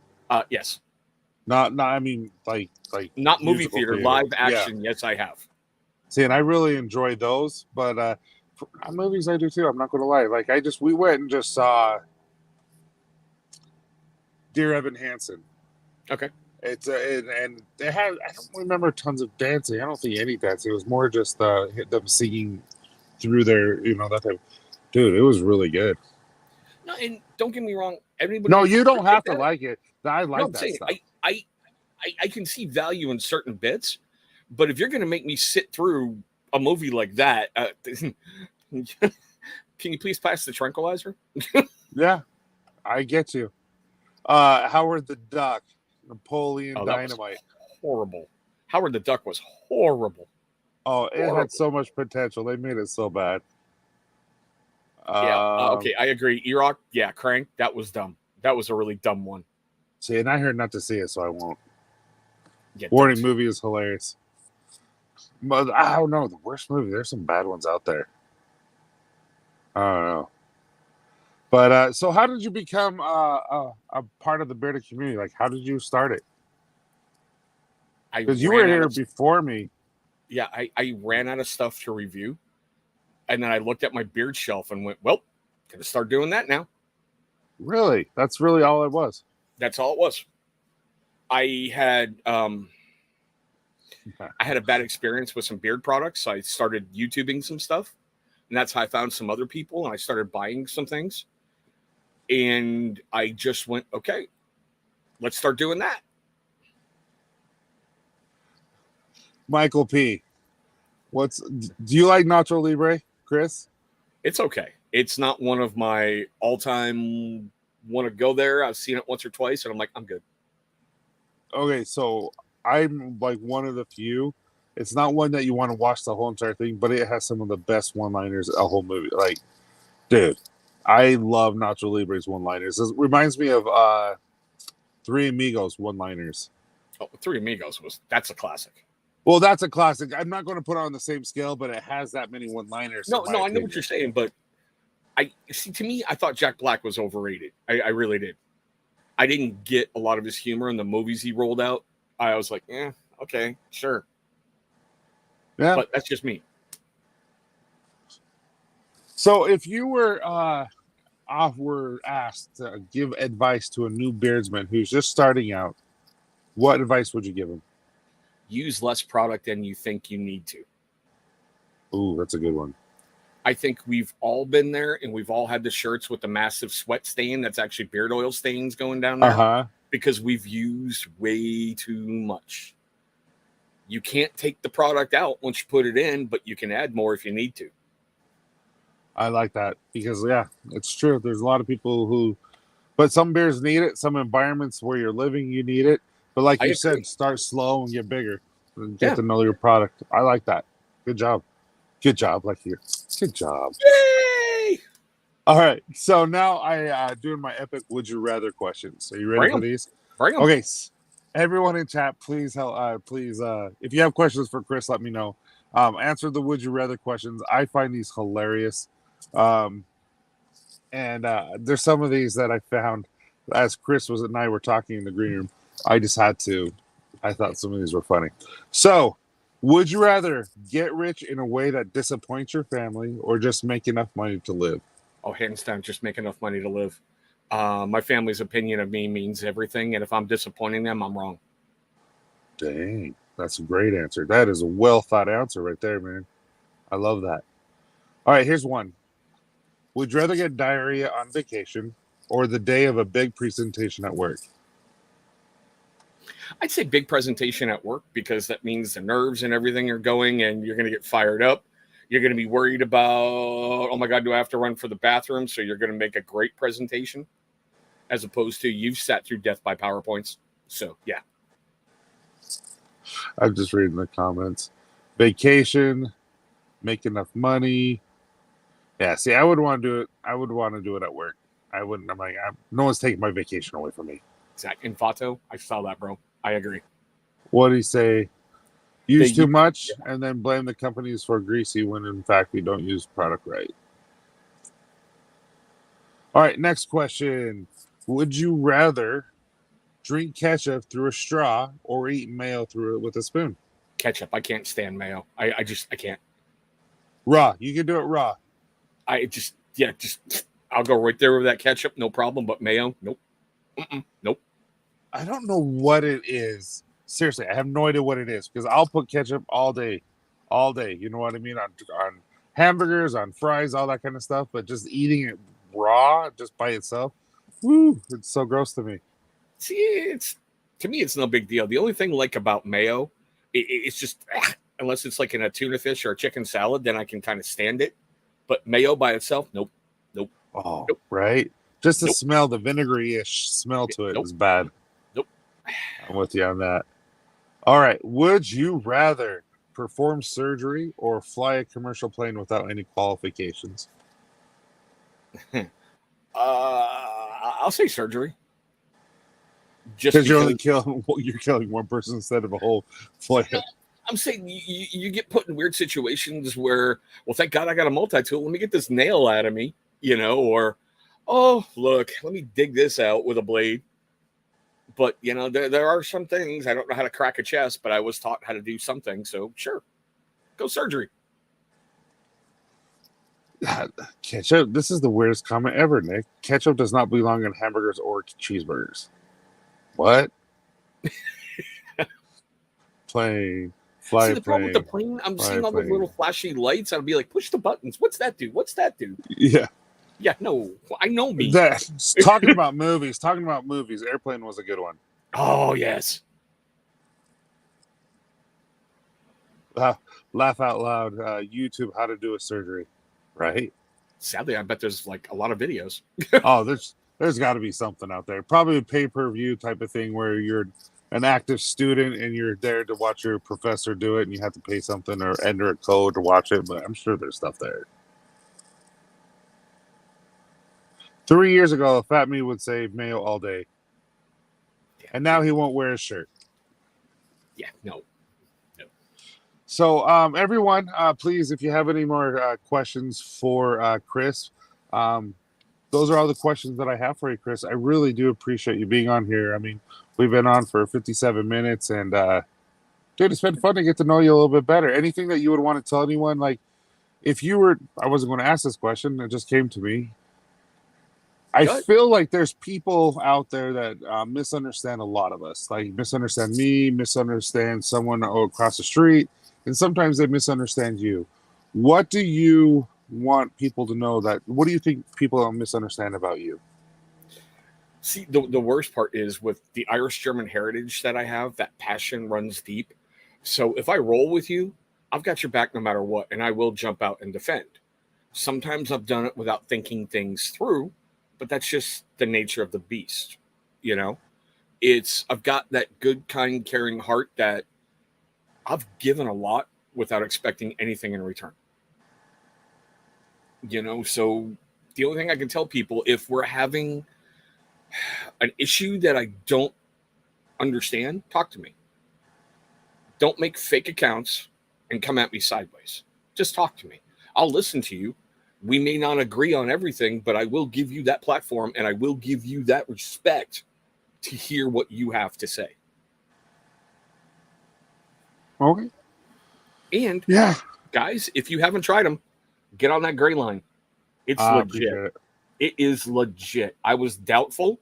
Yes. Not. I mean, like not movie theater, live action. Yeah. Yes, I have. See, and I really enjoy those, but movies I do too. I'm not going to lie. Like we went and just saw Dear Evan Hansen. Okay. It's and they had, I don't remember tons of dancing. I don't think any dancing. It was more just them singing through their, that type. Dude, it was really good. No, and don't get me wrong. Everybody. No, you don't have to like it. I like that stuff. I can see value in certain bits, but if you're going to make me sit through a movie like that, can you please pass the tranquilizer? Yeah, I get you. Howard the Duck, Napoleon Dynamite. Horrible. Howard the Duck was horrible. Oh, it had so much potential. They made it so bad. Yeah. Okay, I agree. Erock, yeah, Crank, that was dumb. That was a really dumb one. See, and I heard not to see it, so I won't. Yeah, Warning, movie is hilarious. But I don't know, the worst movie. There's some bad ones out there. I don't know. But so how did you become a part of the bearded community? Like, how did you start it? Because you were here before me. Yeah, I ran out of stuff to review. And then I looked at my beard shelf and went, well, gonna start doing that now. Really? That's really all it was? That's all it was. I had a bad experience with some beard products. So I started YouTubing some stuff. And that's how I found some other people. And I started buying some things. And I just went, okay, let's start doing that. Michael P., Do you like Nacho Libre, Chris? It's okay. It's not one of my all-time want to go there. I've seen it once or twice, and I'm like, I'm good. Okay, so I'm like one of the few. It's not one that you want to watch the whole entire thing, but it has some of the best one-liners a whole movie. Like, dude, I love Nacho Libre's one-liners. It reminds me of Three Amigos one-liners. Oh, Three Amigos that's a classic. Well, that's a classic. I'm not going to put it on the same scale, but it has that many one-liners. No, I know what you're saying, but I see. To me, I thought Jack Black was overrated. I really did. I didn't get a lot of his humor in the movies he rolled out. I was like, okay, sure. Yeah, but that's just me. So, if you were asked to give advice to a new beardsman who's just starting out, what advice would you give him? Use less product than you think you need to. Ooh, that's a good one. I think we've all been there, and we've all had the shirts with the massive sweat stain that's actually beard oil stains going down there because we've used way too much. You can't take the product out once you put it in, but you can add more if you need to. I like that because, yeah, it's true. There's a lot of people but some bears need it. Some environments where you're living, you need it. But like you said, start slow and get bigger and get to know your product. I like that. Good job. Good job. Like you. Good job. Yay! All right. So now I doing my epic would you rather questions. Are you ready for these? Bring them. Okay. Everyone in chat, please help. Please, if you have questions for Chris, let me know. Answer the would you rather questions. I find these hilarious. And there's some of these that I found as Chris and I were talking in the green room. I thought some of these were funny. So, would you rather get rich in a way that disappoints your family or just make enough money to live? Oh, hands down, just make enough money to live. My family's opinion of me means everything, and if I'm disappointing them, I'm wrong. Dang, that's a great answer. That is a well thought answer right there, man. I love that. All right, here's one. Would you rather get diarrhea on vacation or the day of a big presentation at work? I'd say big presentation at work because that means the nerves and everything are going and you're going to get fired up. You're going to be worried about, oh my God, do I have to run for the bathroom? So you're going to make a great presentation as opposed to you've sat through death by PowerPoints. So, yeah. I'm just reading the comments. Vacation, make enough money. Yeah, see, I would want to do it. I would want to do it at work. I wouldn't. No one's taking my vacation away from me. Zach Infato, I saw that, bro. I agree. What do you say? Use too much and then blame the companies for greasy when in fact we don't use product right. All right, next question. Would you rather drink ketchup through a straw or eat mayo through it with a spoon? Ketchup. I can't stand mayo. I can't. Raw. You can do it raw. I'll go right there with that ketchup, no problem. But mayo, nope. Nope. I don't know what it is. Seriously, I have no idea what it is because I'll put ketchup all day. You know what I mean? On hamburgers, on fries, all that kind of stuff. But just eating it raw, just by itself, woo, it's so gross to me. See, to me, it's no big deal. The only thing like about mayo, it's just unless it's like in a tuna fish or a chicken salad, then I can kind of stand it. But mayo by itself, nope. Oh, nope. Right. Just the smell, the vinegary-ish smell to it is bad. Nope. I'm with you on that. All right. Would you rather perform surgery or fly a commercial plane without any qualifications? I'll say surgery. Just because you're killing one person instead of a whole flight. No, I'm saying you get put in weird situations where, well, thank God I got a multi-tool. Let me get this nail out of me, or, oh, look, let me dig this out with a blade. But, there are some things. I don't know how to crack a chest, but I was taught how to do something. So, sure, go surgery. Ketchup. This is the weirdest comment ever, Nick. Ketchup does not belong in hamburgers or cheeseburgers. What? Plane. Fly. See, the problem with the plane, I'm seeing all the little flashy lights. I'll be like, push the buttons. What's that do? Yeah. Yeah, no, I know me. Talking about movies, Airplane was a good one. Oh, yes. laugh out loud YouTube how to do a surgery, right? Sadly, I bet there's like a lot of videos. Oh, there's got to be something out there. Probably a pay-per-view type of thing where you're an active student and you're there to watch your professor do it, and you have to pay something or enter a code to watch it. But I'm sure there's stuff there. 3 years ago, Fat Me would say Mayo all day, and now he won't wear his shirt. Yeah, no. So, everyone, please, if you have any more questions for Chris, those are all the questions that I have for you, Chris. I really do appreciate you being on here. I mean, we've been on for 57 minutes, and dude, it's been fun to get to know you a little bit better. Anything that you would want to tell anyone, like if you were, I wasn't going to ask this question, it just came to me. I feel like there's people out there that misunderstand a lot of us, like misunderstand me, misunderstand someone across the street, and sometimes they misunderstand you. What do you want people to know that, what do you think people don't misunderstand about you? See, the worst part is with the Irish German heritage that I have, that passion runs deep. So if I roll with you, I've got your back no matter what, and I will jump out and defend. Sometimes I've done it without thinking things through, but that's just the nature of the beast. You know, I've got that good, kind, caring heart that I've given a lot without expecting anything in return. So the only thing I can tell people, if we're having an issue that I don't understand, talk to me. Don't make fake accounts and come at me sideways. Just talk to me. I'll listen to you. We may not agree on everything, but I will give you that platform and I will give you that respect to hear what you have to say. Okay. And yeah, guys, if you haven't tried them, get on that gray line. It's legit. It is legit. I was doubtful.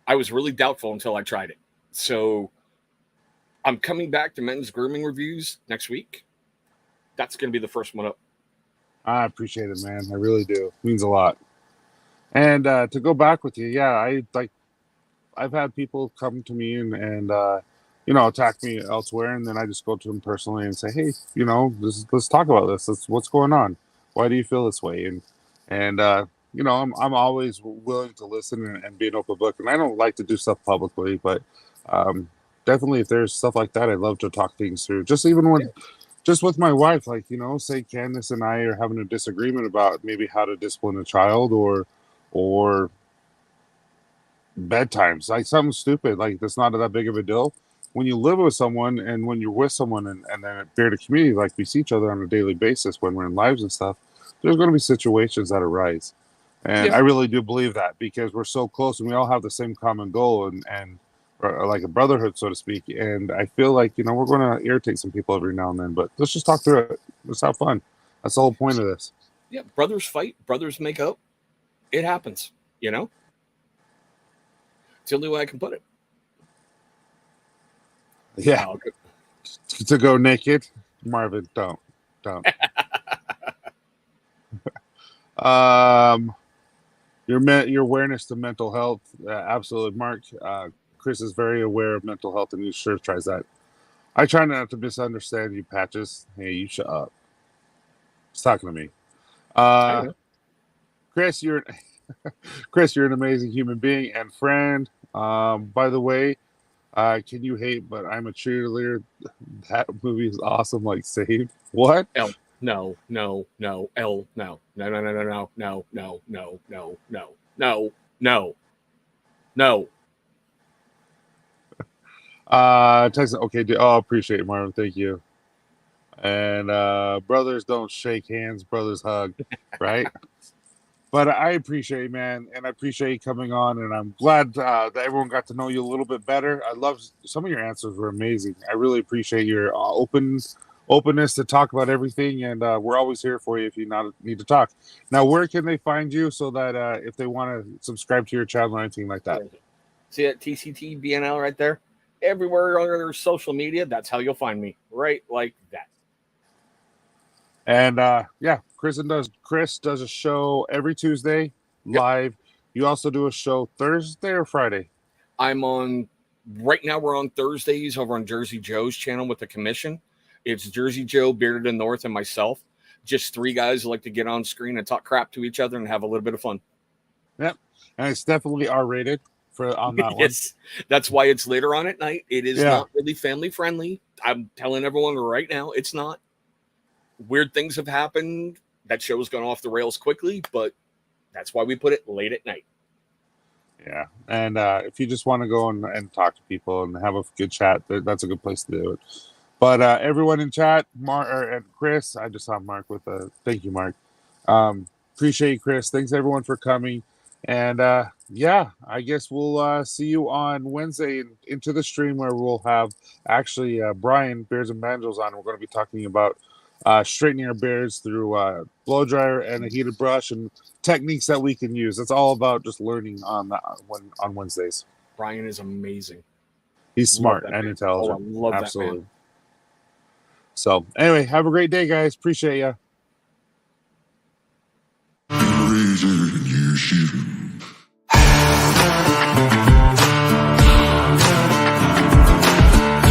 I was really doubtful until I tried it. So I'm coming back to men's grooming reviews next week. That's going to be the first one up. I appreciate it, man. I really do. It means a lot. And to go back with you, I've had people come to me and attack me elsewhere, and then I just go to them personally and say, hey, let's talk about this. What's going on? Why do you feel this way? And I'm always willing to listen and be an open book. And I don't like to do stuff publicly, but definitely if there's stuff like that, I'd love to talk things through. Just with my wife, say Candace and I are having a disagreement about maybe how to discipline a child or bedtimes, like something stupid, like that's not that big of a deal. When you live with someone and when you're with someone and then we're a community, like we see each other on a daily basis when we're in lives and stuff, there's going to be situations that arise. And I really do believe that because we're so close and we all have the same common goal and or like a brotherhood, so to speak. And I feel like, we're going to irritate some people every now and then, but let's just talk through it. Let's have fun. That's the whole point of this. Yeah. Brothers fight, brothers make up. It happens, It's the only way I can put it. Yeah. To go naked, Marvin, don't. Your awareness to mental health, absolutely, Mark. Chris is very aware of mental health, and he sure tries that. I try not to misunderstand you, Patches. Hey, you shut up. He's talking to me. Chris, you're an amazing human being and friend. By the way, can you hate? But I'm a cheerleader. That movie is awesome. Like Saved. What? No. L, no. Texas. Okay. Appreciate it, Marvin. Thank you. And brothers don't shake hands. Brothers hug. Right. But I appreciate it, man, and I appreciate you coming on, and I'm glad that everyone got to know you a little bit better. I love some of your answers were amazing. I really appreciate your openness to talk about everything, and we're always here for you if you need to talk. Now, where can they find you so that if they want to subscribe to your channel or anything like that? See that TCTBNL right there? Everywhere on their social media, that's how you'll find me, right like that. And Chris does a show every Tuesday live. You also do a show Thursday or Friday? Right now we're on Thursdays over on Jersey Joe's channel with the commission. It's Jersey Joe, Bearded and North, and myself. Just three guys who like to get on screen and talk crap to each other and have a little bit of fun. Yep, and it's definitely R-rated on that one. Yes, that's why it's later on at night. It is Yeah. not really family friendly. I'm telling everyone right now, it's not. Weird things have happened. That show's gone off the rails quickly, but that's why we put it late at night. Yeah, and if you just want to go and talk to people and have a good chat, that's a good place to do it. But everyone in chat, Mark and Chris, I just saw Mark with a thank you, Mark. Appreciate you, Chris. Thanks everyone for coming. And yeah, I guess we'll see you on Wednesday into the stream where we'll have actually Brian Bears and Banjos on. We're going to be talking about straightening our bears through blow dryer and a heated brush and techniques that we can use. It's all about just learning on Wednesdays. Brian is amazing. He's smart and man. intelligent. Oh, I love Absolutely. that man. So anyway, have a great day, guys. Appreciate you.